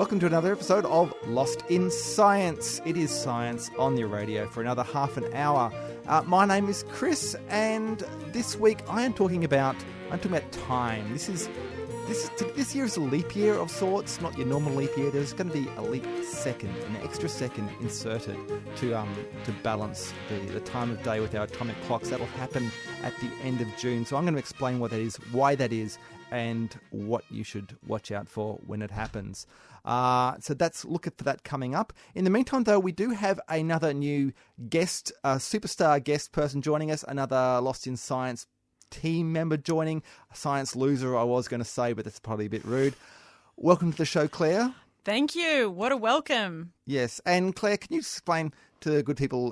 Welcome to another episode of Lost in Science. It is science on your radio for another half an hour. My name is Chris, and this week I'm talking about time. This year is a leap year of sorts, not your normal leap year. There's going to be a leap second, an extra second inserted to balance the time of day with our atomic clocks. That'll happen at the end of June. So I'm going to explain what that is, why that is, and what you should watch out for when it happens. So that's look for that coming up. In the meantime, though, we do have another new guest, superstar guest person joining us, another Lost in Science team member joining, a science loser I was going to say, but that's probably a bit rude. Welcome to the show, Claire. Thank you. What a welcome. Yes, and Claire, can you explain to the good people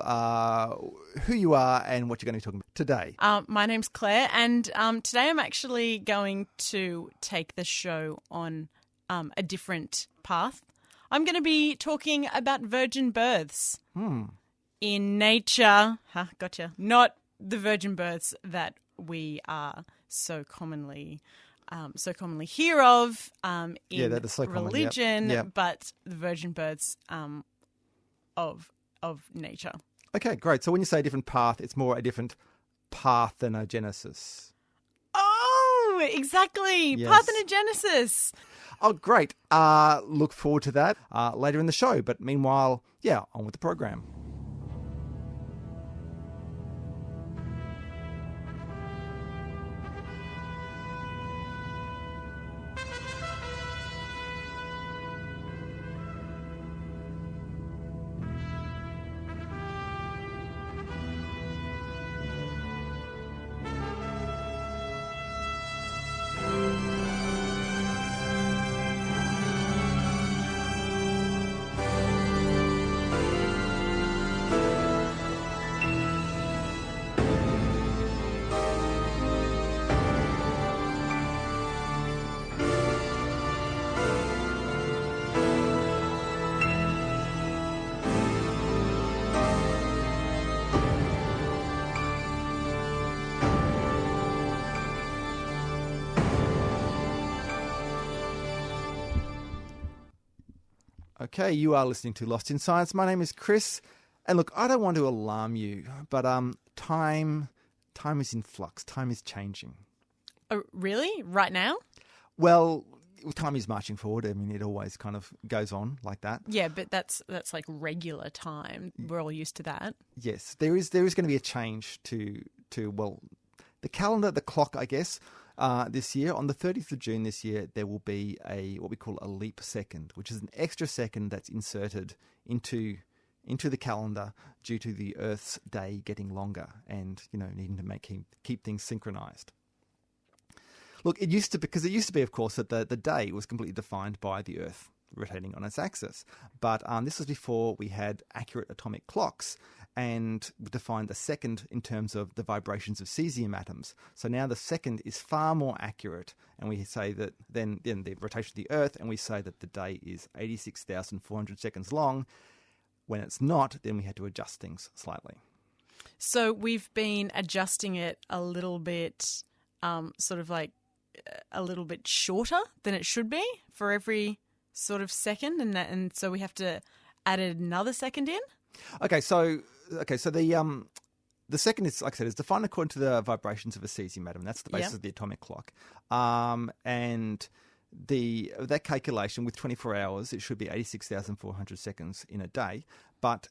who you are and what you're going to be talking about today? My name's Claire, and today I'm actually going to take the show on a different path. I'm going to be talking about virgin births in nature. Gotcha. Not the virgin births that we are so commonly hear of in so religion, yep. but the virgin births of nature. Okay, great. So when you say a different path, it's more a different parthenogenesis. Oh, exactly. Yes. Parthenogenesis. Oh, great. Look forward to that later in the show. But meanwhile, on with the program. Okay, you are listening to Lost in Science. My name is Chris, and look, I don't want to alarm you, but time is in flux. Time is changing. Oh, really? Right now? Well, time is marching forward. I mean, it always kind of goes on like that. Yeah, but that's like regular time. We're all used to that. Yes, there is going to be a change to the calendar, the clock, I guess. This year, on the 30th of June this year, there will be what we call a leap second, which is an extra second that's inserted into the calendar due to the Earth's day getting longer and needing to keep things synchronized. Look, it used to be, of course, that the day was completely defined by the Earth rotating on its axis, but this was before we had accurate atomic clocks. And defined the second in terms of the vibrations of cesium atoms. So now the second is far more accurate, and we say that then the rotation of the Earth, and we say that the day is 86,400 seconds long. When it's not, then we had to adjust things slightly. So we've been adjusting it a little bit, sort of like a little bit shorter than it should be for every sort of second, and so we have to add another second in. Okay, so the second is, like I said, is defined according to the vibrations of a cesium atom. That's the basis of the atomic clock. And that calculation with 24 hours, it should be 86,400 seconds in a day. But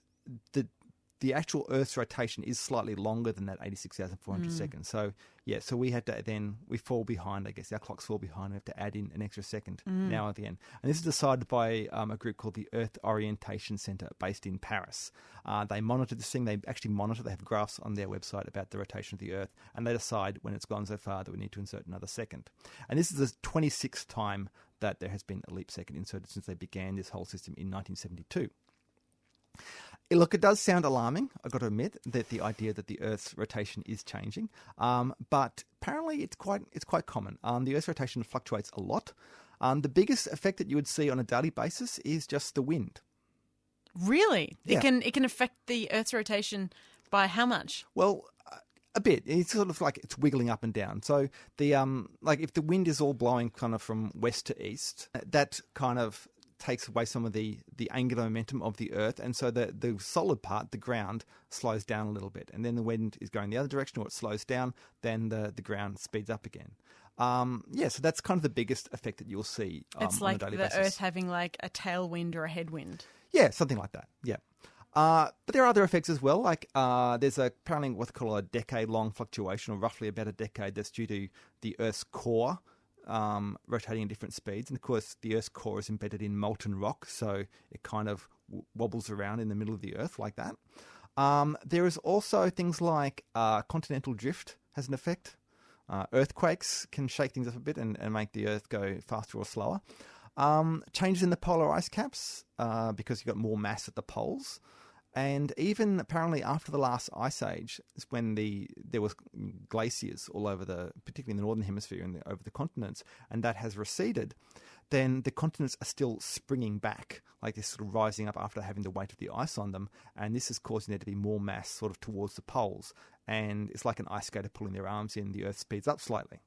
the actual Earth's rotation is slightly longer than that 86,400 seconds. So so we had to we fall behind, I guess. Our clocks fall behind. We have to add in an extra second now at the end. And this is decided by a group called the Earth Orientation Center based in Paris. They monitor this thing. They have graphs on their website about the rotation of the Earth, and they decide when it's gone so far that we need to insert another second. And this is the 26th time that there has been a leap second inserted since they began this whole system in 1972. Look, it does sound alarming, I've got to admit, that the idea that the Earth's rotation is changing, but apparently it's quite common. The Earth's rotation fluctuates a lot. The biggest effect that you would see on a daily basis is just the wind. Really? Yeah. It can affect the Earth's rotation by how much? Well, a bit. It's sort of like it's wiggling up and down. So the like if the wind is all blowing kind of from west to east, that kind of takes away some of the angular momentum of the Earth, and so the solid part, the ground, slows down a little bit. And then the wind is going the other direction, or it slows down, then the ground speeds up again. So that's kind of the biggest effect that you'll see it's on like a daily the basis. Earth having like a tailwind or a headwind. Yeah, something like that, yeah. But there are other effects as well, like there's apparently what's called a decade-long fluctuation, or roughly about a decade, that's due to the Earth's core rotating at different speeds. And of course, the Earth's core is embedded in molten rock, so it kind of wobbles around in the middle of the Earth like that. There is also things like continental drift has an effect. Earthquakes can shake things up a bit and make the Earth go faster or slower. Changes in the polar ice caps because you've got more mass at the poles. And even apparently after the last ice age, is when there was glaciers all over particularly in the northern hemisphere and over the continents, and that has receded, then the continents are still springing back, like they're sort of rising up after having the weight of the ice on them, and this is causing there to be more mass sort of towards the poles. And it's like an ice skater pulling their arms in, the Earth speeds up slightly.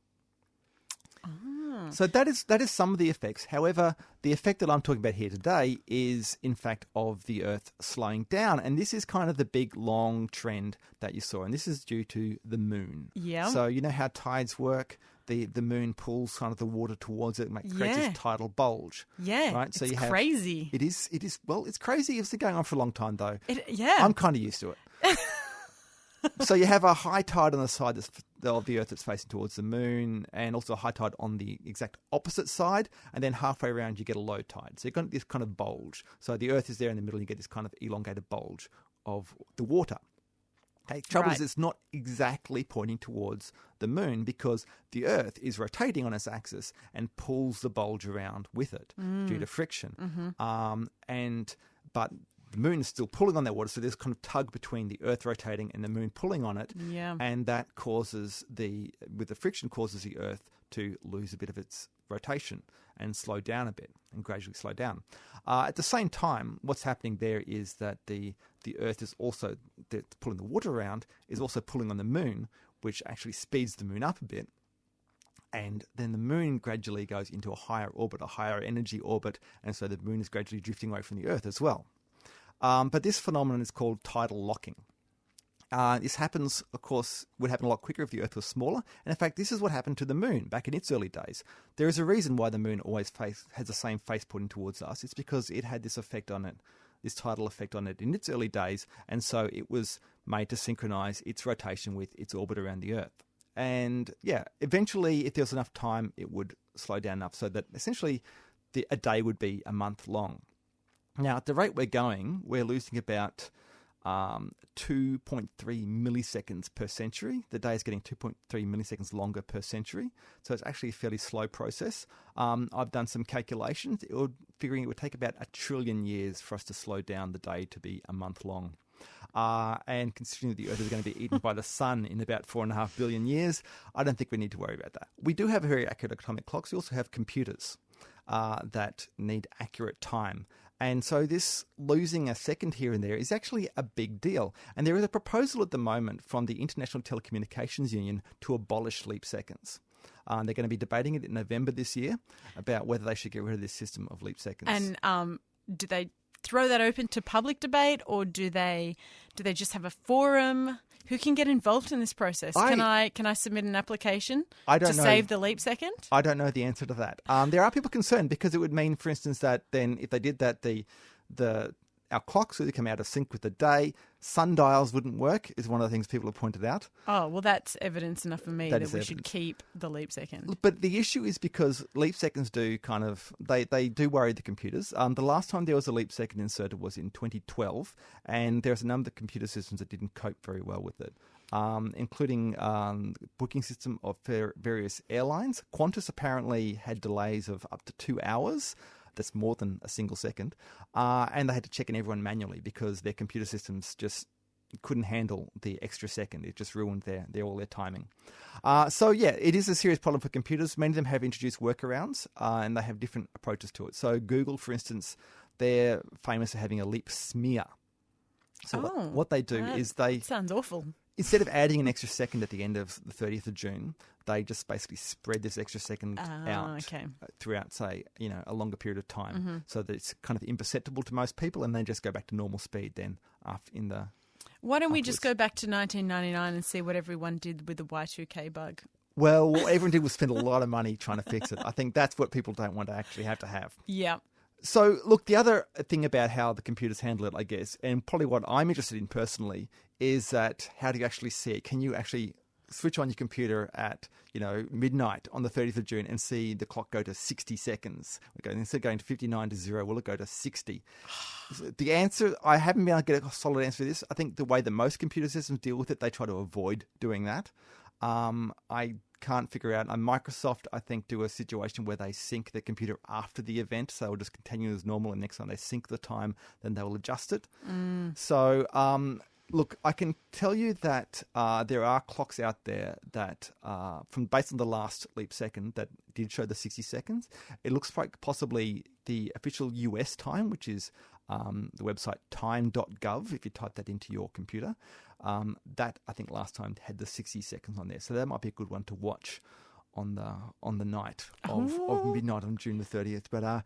So that is some of the effects. However, the effect that I'm talking about here today is, in fact, of the Earth slowing down. And this is kind of the big, long trend that you saw. And this is due to the moon. Yeah. So you know how tides work? The moon pulls kind of the water towards it and creates this tidal bulge. Yeah. Right? So it's crazy. It is. Well, it's crazy. It's been going on for a long time, though. Yeah. I'm kind of used to it. So you have a high tide on the side of the Earth that's facing towards the moon, and also a high tide on the exact opposite side, and then halfway around you get a low tide. So you've got this kind of bulge. So the Earth is there in the middle, and you get this kind of elongated bulge of the water. Okay, trouble is it's not exactly pointing towards the moon, because the Earth is rotating on its axis and pulls the bulge around with it due to friction. But the moon is still pulling on that water, so there's kind of tug between the Earth rotating and the moon pulling on it. Yeah. And that causes with the friction causes the Earth to lose a bit of its rotation and slow down a bit and gradually slow down. At the same time, what's happening there is that the Earth is also pulling the water around, is also pulling on the moon, which actually speeds the moon up a bit. And then the moon gradually goes into a higher orbit, a higher energy orbit, and so the moon is gradually drifting away from the Earth as well. But this phenomenon is called tidal locking. This happens, of course, would happen a lot quicker if the Earth was smaller. And in fact, this is what happened to the moon back in its early days. There is a reason why the moon always has the same face pointing towards us. It's because it had this effect on it, this tidal effect on it in its early days. And so it was made to synchronize its rotation with its orbit around the Earth. And yeah, eventually, if there was enough time, it would slow down enough so that essentially a day would be a month long. Now, at the rate we're going, we're losing about 2.3 milliseconds per century. The day is getting 2.3 milliseconds longer per century. So it's actually a fairly slow process. I've done some calculations. Figuring it would take about 1 trillion years for us to slow down the day to be a month long. And considering that the Earth is going to be eaten by the sun in about 4.5 billion years, I don't think we need to worry about that. We do have very accurate atomic clocks. We also have computers that need accurate time. And so this losing a second here and there is actually a big deal. And there is a proposal at the moment from the International Telecommunications Union to abolish leap seconds. They're going to be debating it in November this year about whether they should get rid of this system of leap seconds. And do they throw that open to public debate, or do they just have a forum? Who can get involved in this process? Can I submit an application to save the leap second? I don't know the answer to that. There are people concerned because it would mean, for instance, that then if they did that, our clocks would come out of sync with the day. Sundials wouldn't work, is one of the things people have pointed out. Oh, well, that's evidence enough for me that we should keep the leap second. But the issue is because leap seconds do they do worry the computers. The last time there was a leap second inserted was in 2012, and there's a number of computer systems that didn't cope very well with it, including booking system of various airlines. Qantas apparently had delays of up to 2 hours. That's more than a single second. And they had to check in everyone manually because their computer systems just couldn't handle the extra second. It just ruined all their timing. So yeah, it is a serious problem for computers. Many of them have introduced workarounds and they have different approaches to it. So Google, for instance, they're famous for having a leap smear. So what they do is sounds awful. instead of adding an extra second at the end of the 30th of June, they just basically spread this extra second out throughout, say, a longer period of time, so that it's kind of imperceptible to most people, and then just go back to normal speed then in the. Why don't we just go back to 1999 and see what everyone did with the Y2K bug? Well, what everyone did was spend a lot of money trying to fix it. I think that's what people don't want to actually have to have. Yeah. So, look, the other thing about how the computers handle it, I guess, and probably what I'm interested in personally, is that how do you actually see it? Can you actually switch on your computer at, midnight on the 30th of June and see the clock go to 60 seconds? Instead of going to 59 to 0, will it go to 60? The answer, I haven't been able to get a solid answer to this. I think the way that most computer systems deal with it, they try to avoid doing that. I can't figure out. Microsoft, I think, do a situation where they sync the computer after the event, so it'll just continue as normal, and next time they sync the time, then they will adjust it. So, look, I can tell you that there are clocks out there that, based on the last leap second, that did show the 60 seconds. It looks like possibly the official US time, which is the website time.gov, if you type that into your computer. That, I think, last time had the 60 seconds on there. So that might be a good one to watch on the night of midnight on June the 30th. But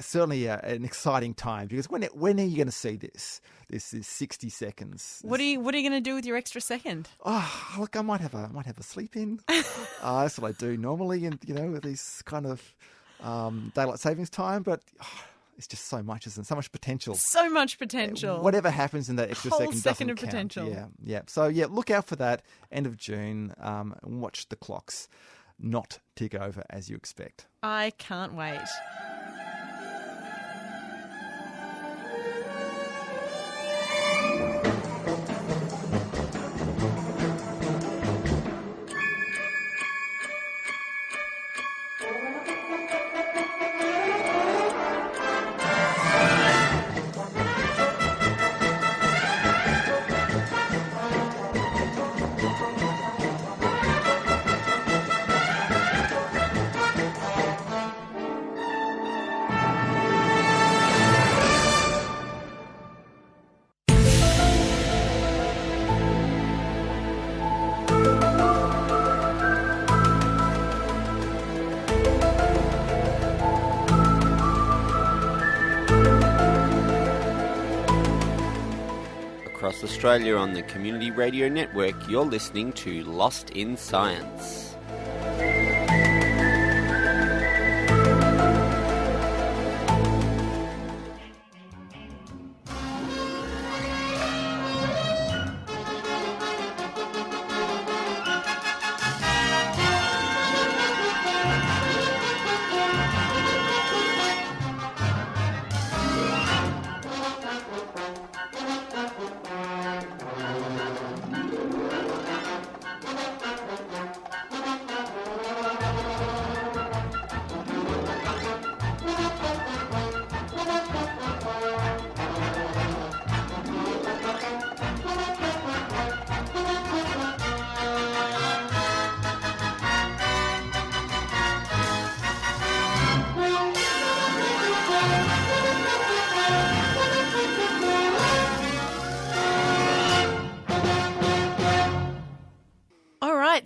certainly an exciting time, because when are you going to see this? This is 60 seconds. What are you going to do with your extra second? Oh, look, I might have a sleep in. That's what I do normally, and with these kind of daylight savings time. But it's just so much, isn't it? So much potential. So much potential. Whatever happens in that extra Whole second second of doesn't potential. count. Yeah. So look out for that end of June, and watch the clocks not tick over as you expect. I can't wait. Across Australia on the Community Radio Network, you're listening to Lost in Science.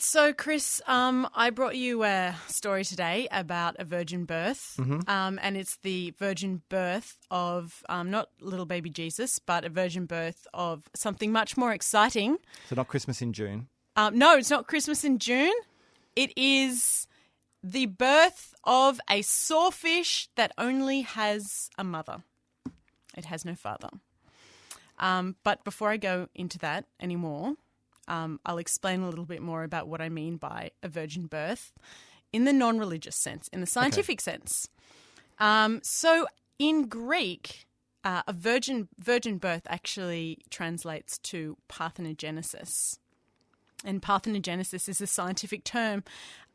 So, Chris, I brought you a story today about a virgin birth, and it's the virgin birth of not little baby Jesus, but a virgin birth of something much more exciting. So not Christmas in June? No, it's not Christmas in June. It is the birth of a sawfish that only has a mother. It has no father. But before I go into that anymore, I'll explain a little bit more about what I mean by a virgin birth in the non-religious sense, in the scientific sense. So in Greek, a virgin birth actually translates to parthenogenesis. And parthenogenesis is a scientific term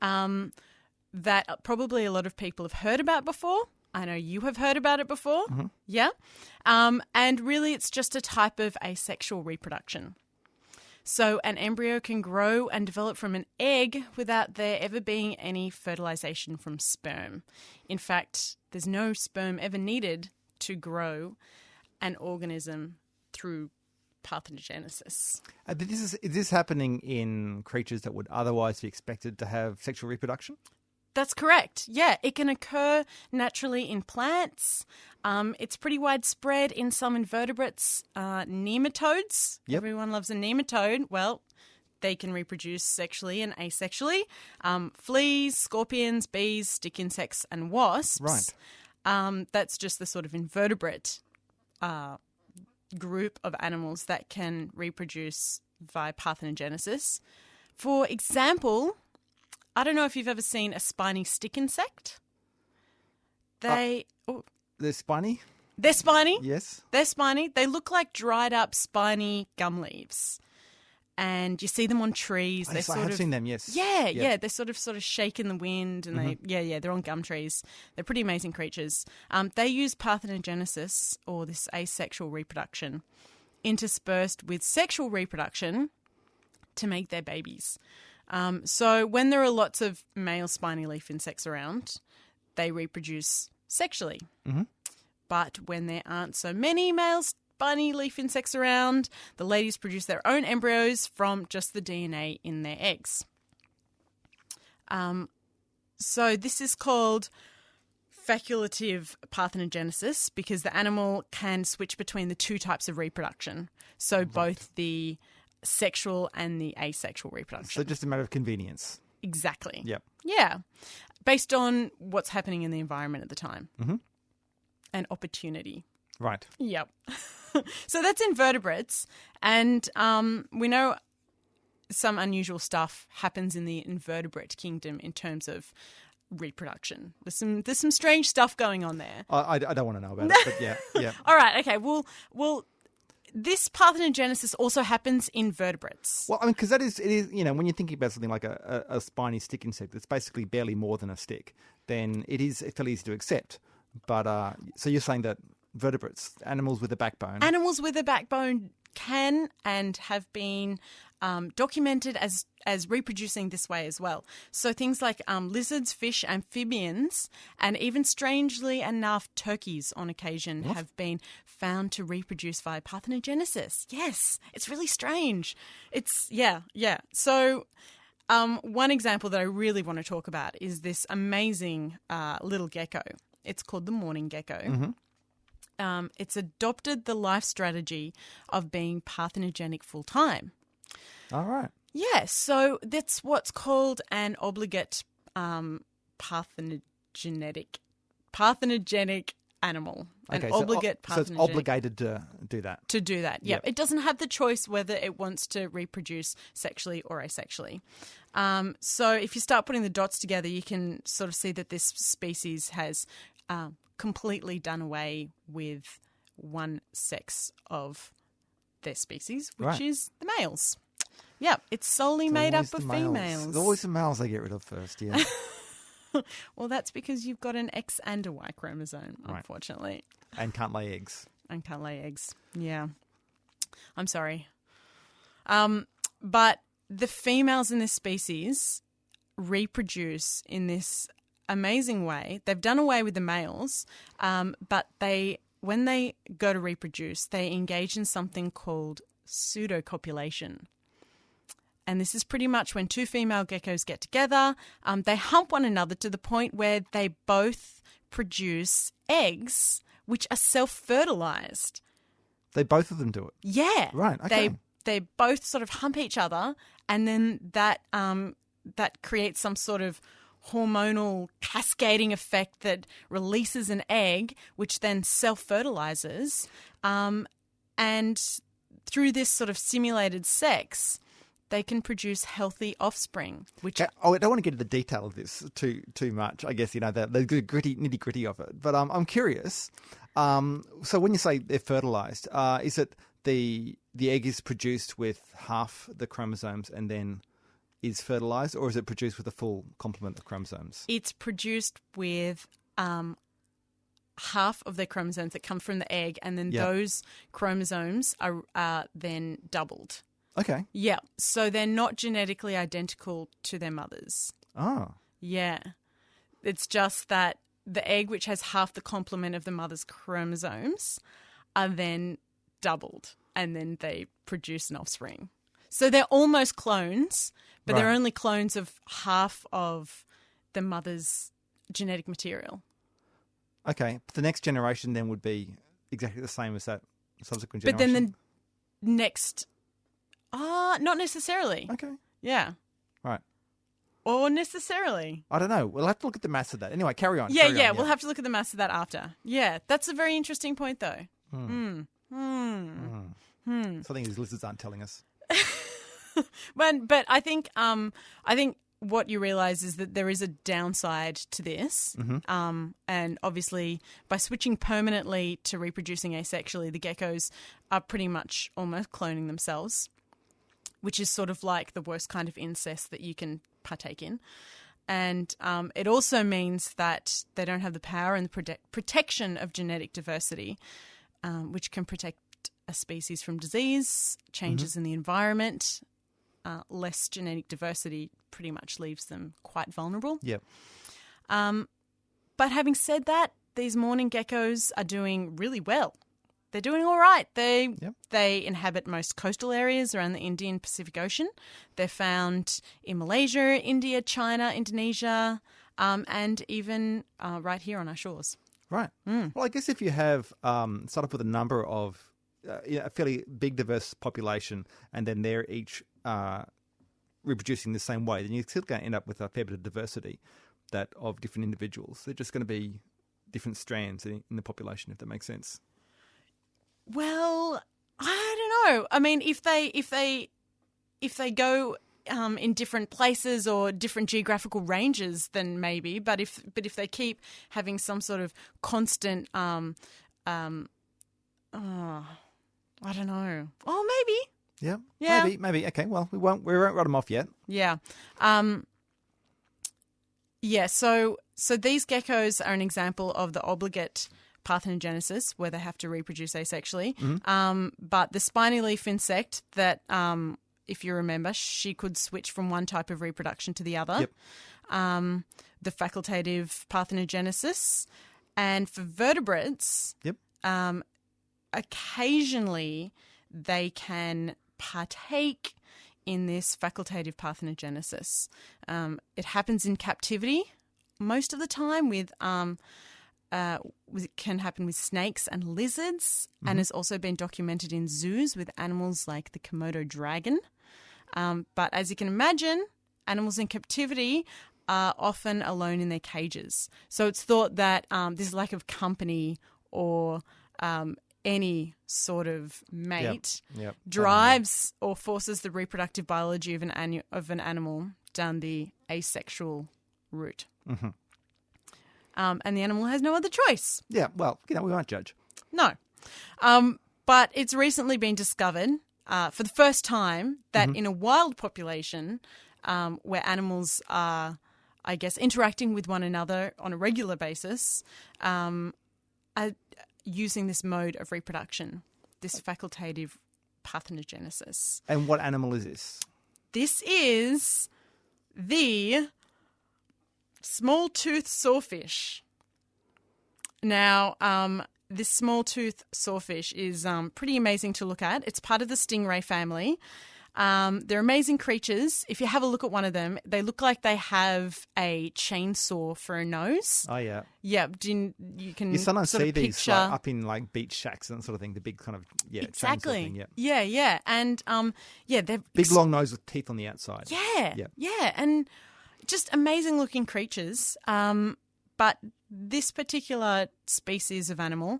that probably a lot of people have heard about before. I know you have heard about it before. Mm-hmm. Yeah. And really it's just a type of asexual reproduction. So an embryo can grow and develop from an egg without there ever being any fertilization from sperm. In fact, there's no sperm ever needed to grow an organism through parthenogenesis. Is this happening in creatures that would otherwise be expected to have sexual reproduction? That's correct. Yeah, it can occur naturally in plants. It's pretty widespread in some invertebrates. Nematodes. Yep. Everyone loves a nematode. Well, they can reproduce sexually and asexually. Fleas, scorpions, bees, stick insects, and wasps. Right. That's just the sort of invertebrate group of animals that can reproduce via parthenogenesis. For example, I don't know if you've ever seen a spiny stick insect. They're spiny? They're spiny. Yes. They're spiny. They look like dried up spiny gum leaves. And you see them on trees. Yes, I have seen them, yes. Yeah, Yep. yeah. They sort of shake in the wind and they're on gum trees. They're pretty amazing creatures. They use parthenogenesis, or this asexual reproduction, interspersed with sexual reproduction to make their babies. So when there are lots of male spiny leaf insects around, they reproduce sexually. Mm-hmm. But when there aren't so many male spiny leaf insects around, the ladies produce their own embryos from just the DNA in their eggs. So this is called facultative parthenogenesis because the animal can switch between the two types of reproduction. So both the sexual and the asexual reproduction. So just a matter of convenience. Exactly. Yep. Yeah. Based on what's happening in the environment at the time. Mm-hmm. And opportunity. Right. Yep. So that's invertebrates. And we know some unusual stuff happens in the invertebrate kingdom in terms of reproduction. There's some strange stuff going on there. I don't want to know about it, but yeah. All right. Okay. Well, this parthenogenesis also happens in vertebrates. Well, I mean, because it is, when you're thinking about something like a spiny stick insect that's basically barely more than a stick, then it is fairly easy to accept. But so you're saying that vertebrates, animals with a backbone. Animals with a backbone can and have been documented as reproducing this way as well. So things like lizards, fish, amphibians, and even strangely enough, turkeys on occasion have been found to reproduce via parthenogenesis. Yes, it's really strange. Yeah. So one example that I really want to talk about is this amazing little gecko. It's called the mourning gecko. Mm-hmm. It's adopted the life strategy of being parthenogenic full time. All right. Yeah, so that's what's called an obligate parthenogenic animal. Okay, an obligate so it's obligated to do that. To do that, yeah. Yep. It doesn't have the choice whether it wants to reproduce sexually or asexually. So if you start putting the dots together, you can sort of see that this species has completely done away with one sex of their species, which is the males. Yeah, it's solely made up of females. There's always the males they get rid of first, yeah. Well, that's because you've got an X and a Y chromosome, unfortunately. And can't lay eggs. Yeah. I'm sorry. But the females in this species reproduce in this amazing way. They've done away with the males, but when they go to reproduce, they engage in something called pseudocopulation. And this is pretty much when two female geckos get together, they hump one another to the point where they both produce eggs which are self-fertilized. They both of them do it? Yeah. Right, okay. They both sort of hump each other, and then that creates some sort of hormonal cascading effect that releases an egg which then self-fertilizes. And through this sort of simulated sex, they can produce healthy offspring. Which I don't want to get into the detail of this too much. I guess the nitty gritty of it. But I'm curious. So when you say they're fertilized, is it the egg is produced with half the chromosomes and then is fertilized, or is it produced with a full complement of chromosomes? It's produced with half of the chromosomes that come from the egg, and then those chromosomes are then doubled. Okay. Yeah. So they're not genetically identical to their mothers. Oh. Yeah. It's just that the egg, which has half the complement of the mother's chromosomes, are then doubled. and then they produce an offspring. So they're almost clones, but they're only clones of half of the mother's genetic material. Okay. The next generation then would be exactly the same as that subsequent But generation. then the next... not necessarily. Okay. Yeah. Right. Or necessarily. I don't know. We'll have to look at the maths of that. Anyway, carry on. Yeah. We'll have to look at the maths of that after. Yeah. That's a very interesting point, though. Something these lizards aren't telling us. But I think what you realise is that there is a downside to this. And obviously, by switching permanently to reproducing asexually, the geckos are pretty much almost cloning themselves, which is sort of like the worst kind of incest that you can partake in. And it also means that they don't have the power and the protection of genetic diversity, which can protect a species from disease, changes in the environment. Less genetic diversity pretty much leaves them quite vulnerable. Yep. But having said that, these mourning geckos are doing really well. They're doing all right. They inhabit most coastal areas around the Indian Pacific Ocean. They're found in Malaysia, India, China, Indonesia, and even right here on our shores. Right. Well, I guess if you have start off with a number of a fairly big diverse population, and then they're each reproducing the same way, then you're still going to end up with a fair bit of diversity of different individuals. They're just going to be different strands in the population, if that makes sense. Well, I don't know. I mean, if they go in different places or different geographical ranges, then maybe. But if they keep having some sort of constant, I don't know. Oh, maybe. Yeah. Maybe. Okay. Well, we won't write them off yet. Yeah. Yeah. So these geckos are an example of the obligate parthenogenesis, where they have to reproduce asexually. But the spiny leaf insect that, if you remember, she could switch from one type of reproduction to the other. Yep. The facultative parthenogenesis. And for vertebrates, occasionally they can partake in this facultative parthenogenesis. It happens in captivity most of the time with... it can happen with snakes and lizards, and has also been documented in zoos with animals like the Komodo dragon. But as you can imagine, animals in captivity are often alone in their cages. So it's thought that this lack of company or any sort of mate drives or forces the reproductive biology of an animal down the asexual route. And the animal has no other choice. Yeah, well, we won't judge. No. But it's recently been discovered for the first time that in a wild population where animals are, I guess, interacting with one another on a regular basis, are using this mode of reproduction, this facultative parthenogenesis. And what animal is this? This is the small-toothed sawfish. Now, this small-toothed sawfish is pretty amazing to look at. It's part of the stingray family. They're amazing creatures. If you have a look at one of them, they look like they have a chainsaw for a nose. Oh, yeah. Yeah, you can You sometimes sort see of these picture... up in beach shacks and that sort of thing, the big kind of, exactly. chainsaw thing, Yeah. And, they're... Big long nose with teeth on the outside. Yeah. And just amazing looking creatures. But this particular species of animal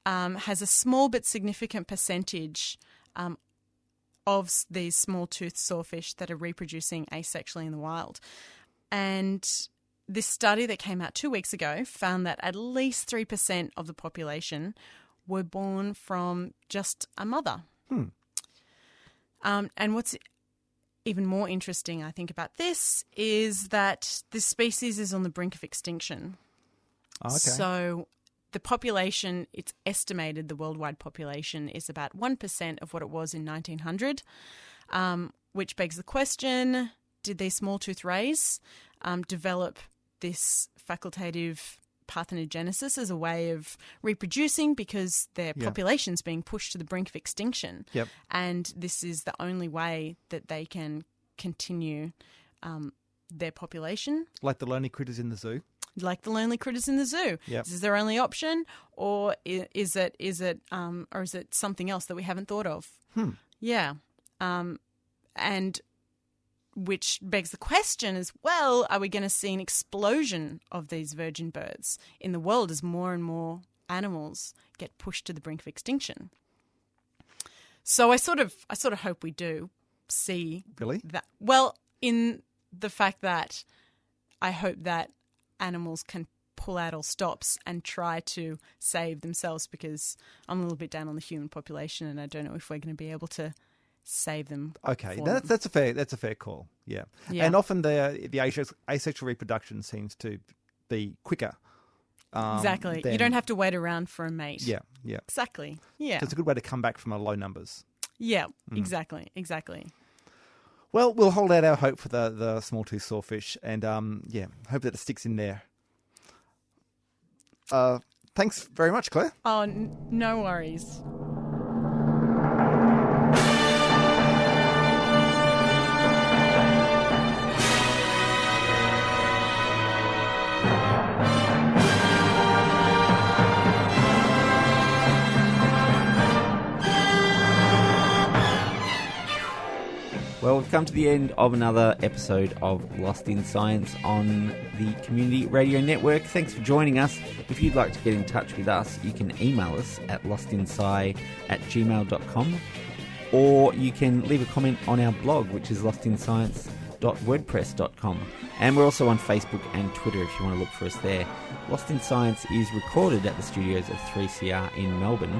has a small but significant percentage of these small-toothed sawfish that are reproducing asexually in the wild. And this study that came out 2 weeks ago found that at least 3% of the population were born from just a mother. And what's even more interesting, I think, about this is that this species is on the brink of extinction. Oh, okay. So the population, it's estimated the worldwide population is about 1% of what it was in 1900, which begs the question, did these small-tooth rays develop this facultative parthenogenesis as a way of reproducing because their population's being pushed to the brink of extinction. Yep. And this is the only way that they can continue their population. Like the lonely critters in the zoo. Like the lonely critters in the zoo. Yep. Is this their only option, or is it something else that we haven't thought of? Yeah. And which begs the question as well, are we going to see an explosion of these virgin births in the world as more and more animals get pushed to the brink of extinction? So I sort of hope we do see that. Well, in the fact that I hope that animals can pull out all stops and try to save themselves, because I'm a little bit down on the human population and I don't know if we're going to be able to save them. Okay, for them. that's a fair call. Yeah. And often the asexual reproduction seems to be quicker. Exactly. You don't have to wait around for a mate. Yeah. Exactly. Yeah. So it's a good way to come back from low numbers. Yeah. Exactly. Well, we'll hold out our hope for the small-toothed sawfish, and hope that it sticks in there. Thanks very much, Claire. Oh, no worries. Well, we've come to the end of another episode of Lost in Science on the Community Radio Network. Thanks for joining us. If you'd like to get in touch with us, you can email us at lostinsci@gmail.com, or you can leave a comment on our blog, which is lostinscience.wordpress.com. And we're also on Facebook and Twitter if you want to look for us there. Lost in Science is recorded at the studios of 3CR in Melbourne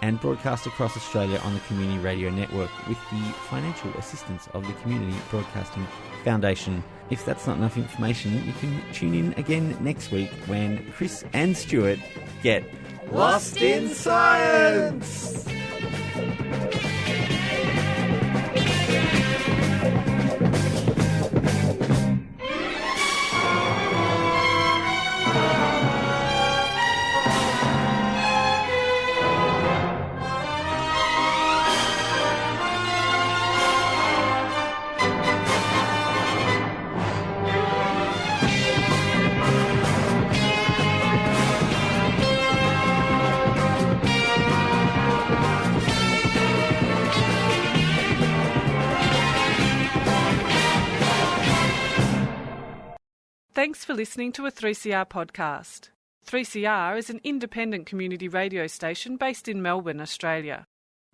and broadcast across Australia on the Community Radio Network with the financial assistance of the Community Broadcasting Foundation. If that's not enough information, you can tune in again next week when Chris and Stuart get Lost in Science! Thanks for listening to a 3CR podcast. 3CR is an independent community radio station based in Melbourne, Australia.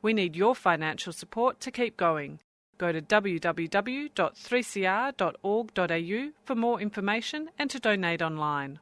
We need your financial support to keep going. Go to www.3cr.org.au for more information and to donate online.